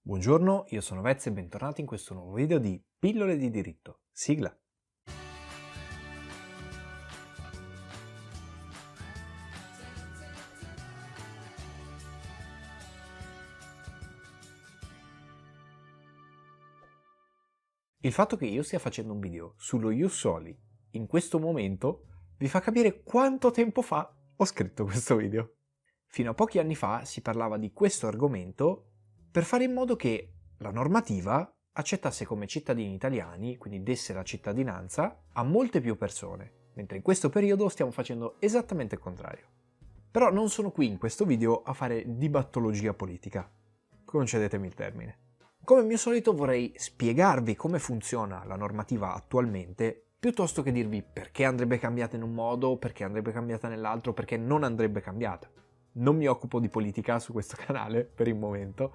Buongiorno, io sono Vez e bentornati in questo nuovo video di Pillole di diritto. Sigla. Il fatto che io stia facendo un video sullo Ius Soli in questo momento vi fa capire quanto tempo fa ho scritto questo video. Fino a pochi anni fa si parlava di questo argomento per fare in modo che la normativa accettasse come cittadini italiani, quindi desse la cittadinanza, a molte più persone, mentre in questo periodo stiamo facendo esattamente il contrario. Però non sono qui in questo video a fare dibattologia politica, concedetemi il termine. Come mio solito vorrei spiegarvi come funziona la normativa attualmente, piuttosto che dirvi perché andrebbe cambiata in un modo, perché andrebbe cambiata nell'altro, perché non andrebbe cambiata. Non mi occupo di politica su questo canale per il momento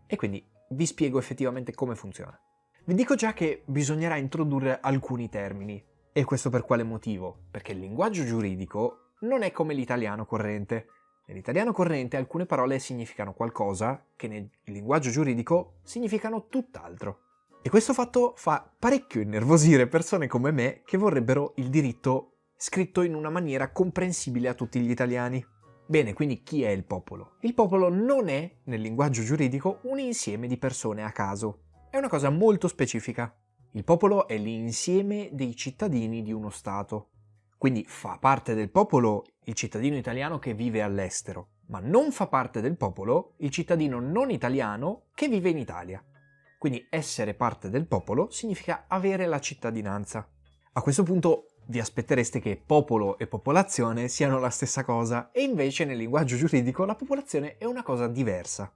e quindi vi spiego effettivamente come funziona. Vi dico già che bisognerà introdurre alcuni termini. E questo per quale motivo? Perché il linguaggio giuridico non è come l'italiano corrente. Nell'italiano corrente alcune parole significano qualcosa che nel linguaggio giuridico significano tutt'altro. E questo fatto fa parecchio innervosire persone come me che vorrebbero il diritto scritto in una maniera comprensibile a tutti gli italiani. Bene, quindi chi è il popolo? Il popolo non è, nel linguaggio giuridico, un insieme di persone a caso. È una cosa molto specifica. Il popolo è l'insieme dei cittadini di uno Stato. Quindi fa parte del popolo il cittadino italiano che vive all'estero, ma non fa parte del popolo il cittadino non italiano che vive in Italia. Quindi essere parte del popolo significa avere la cittadinanza. A questo punto vi aspettereste che popolo e popolazione siano la stessa cosa, e invece nel linguaggio giuridico la popolazione è una cosa diversa.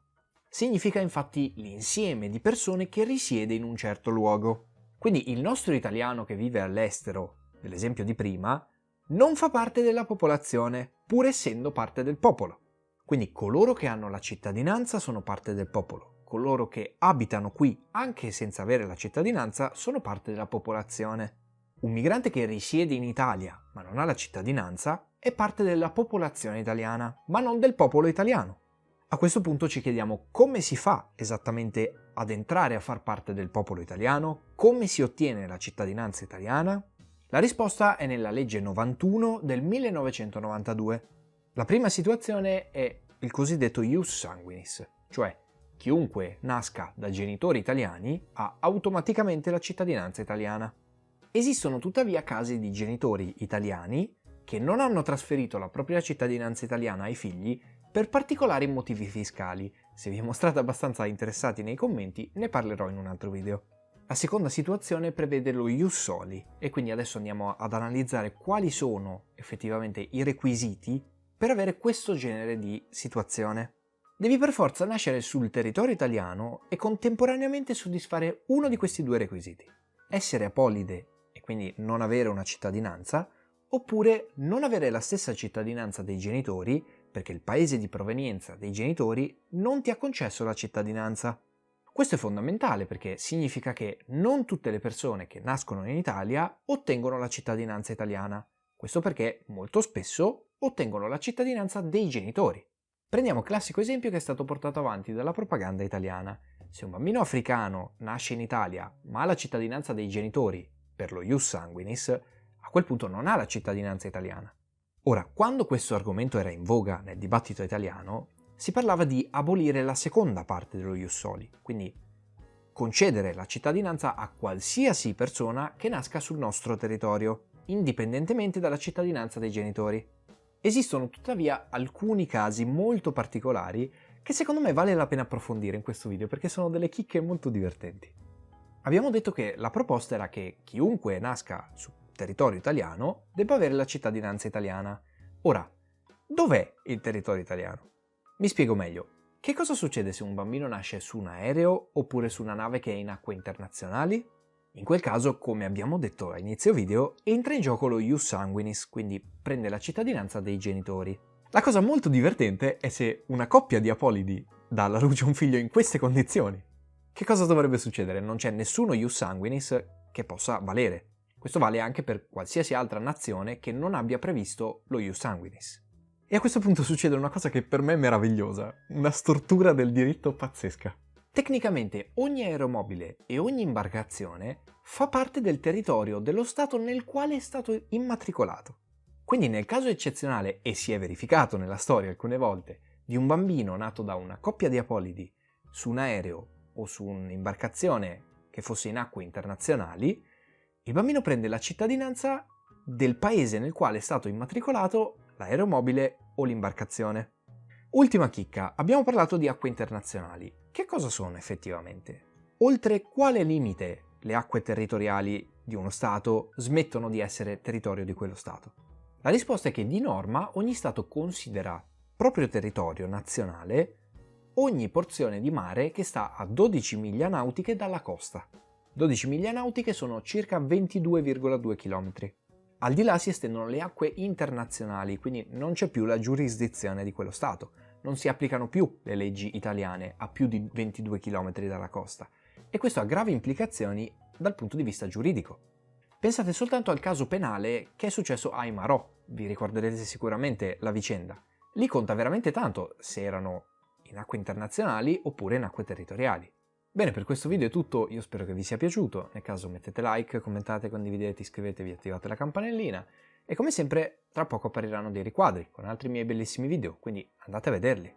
Significa infatti l'insieme di persone che risiede in un certo luogo. Quindi il nostro italiano che vive all'estero, nell'esempio di prima, non fa parte della popolazione, pur essendo parte del popolo. Quindi coloro che hanno la cittadinanza sono parte del popolo. Coloro che abitano qui, anche senza avere la cittadinanza, sono parte della popolazione. Un migrante che risiede in Italia, ma non ha la cittadinanza, è parte della popolazione italiana, ma non del popolo italiano. A questo punto ci chiediamo come si fa esattamente ad entrare a far parte del popolo italiano, come si ottiene la cittadinanza italiana. La risposta è nella legge 91 del 1992. La prima situazione è il cosiddetto ius sanguinis, cioè chiunque nasca da genitori italiani ha automaticamente la cittadinanza italiana. Esistono tuttavia casi di genitori italiani che non hanno trasferito la propria cittadinanza italiana ai figli per particolari motivi fiscali. Se vi mostrate abbastanza interessati nei commenti, ne parlerò in un altro video. La seconda situazione prevede lo ius soli, e quindi adesso andiamo ad analizzare quali sono effettivamente i requisiti per avere questo genere di situazione. Devi per forza nascere sul territorio italiano e contemporaneamente soddisfare uno di questi due requisiti: essere apolide e quindi non avere una cittadinanza, oppure non avere la stessa cittadinanza dei genitori perché il paese di provenienza dei genitori non ti ha concesso la cittadinanza. Questo è fondamentale perché significa che non tutte le persone che nascono in Italia ottengono la cittadinanza italiana. Questo perché molto spesso ottengono la cittadinanza dei genitori. Prendiamo il classico esempio che è stato portato avanti dalla propaganda italiana. Se un bambino africano nasce in Italia ma ha la cittadinanza dei genitori per lo ius sanguinis, a quel punto non ha la cittadinanza italiana. Ora, quando questo argomento era in voga nel dibattito italiano, si parlava di abolire la seconda parte dello ius soli, quindi concedere la cittadinanza a qualsiasi persona che nasca sul nostro territorio, indipendentemente dalla cittadinanza dei genitori. Esistono tuttavia alcuni casi molto particolari che secondo me vale la pena approfondire in questo video perché sono delle chicche molto divertenti. Abbiamo detto che la proposta era che chiunque nasca sul territorio italiano debba avere la cittadinanza italiana. Ora, dov'è il territorio italiano? Mi spiego meglio. Che cosa succede se un bambino nasce su un aereo oppure su una nave che è in acque internazionali? In quel caso, come abbiamo detto a inizio video, entra in gioco lo ius sanguinis, quindi prende la cittadinanza dei genitori. La cosa molto divertente è se una coppia di apolidi dà alla luce un figlio in queste condizioni. Che cosa dovrebbe succedere? Non c'è nessuno ius sanguinis che possa valere. Questo vale anche per qualsiasi altra nazione che non abbia previsto lo ius sanguinis. E a questo punto succede una cosa che per me è meravigliosa, una stortura del diritto pazzesca. Tecnicamente ogni aeromobile e ogni imbarcazione fa parte del territorio dello Stato nel quale è stato immatricolato. Quindi nel caso eccezionale, e si è verificato nella storia alcune volte, di un bambino nato da una coppia di apolidi su un aereo o su un'imbarcazione che fosse in acque internazionali, il bambino prende la cittadinanza del paese nel quale è stato immatricolato l'aeromobile o l'imbarcazione. Ultima chicca, abbiamo parlato di acque internazionali. Che cosa sono effettivamente? Oltre quale limite le acque territoriali di uno Stato smettono di essere territorio di quello Stato? La risposta è che di norma ogni Stato considera proprio territorio nazionale ogni porzione di mare che sta a 12 miglia nautiche dalla costa. 12 miglia nautiche sono circa 22,2 km. Al di là si estendono le acque internazionali, quindi non c'è più la giurisdizione di quello Stato, non si applicano più le leggi italiane a più di 22 km dalla costa, e questo ha gravi implicazioni dal punto di vista giuridico. Pensate soltanto al caso penale che è successo ai Marò, vi ricorderete sicuramente la vicenda. Lì conta veramente tanto se erano in acque internazionali oppure in acque territoriali. Bene, per questo video è tutto, io spero che vi sia piaciuto, nel caso mettete like, commentate, condividete, iscrivetevi, attivate la campanellina e come sempre tra poco appariranno dei riquadri con altri miei bellissimi video, quindi andate a vederli.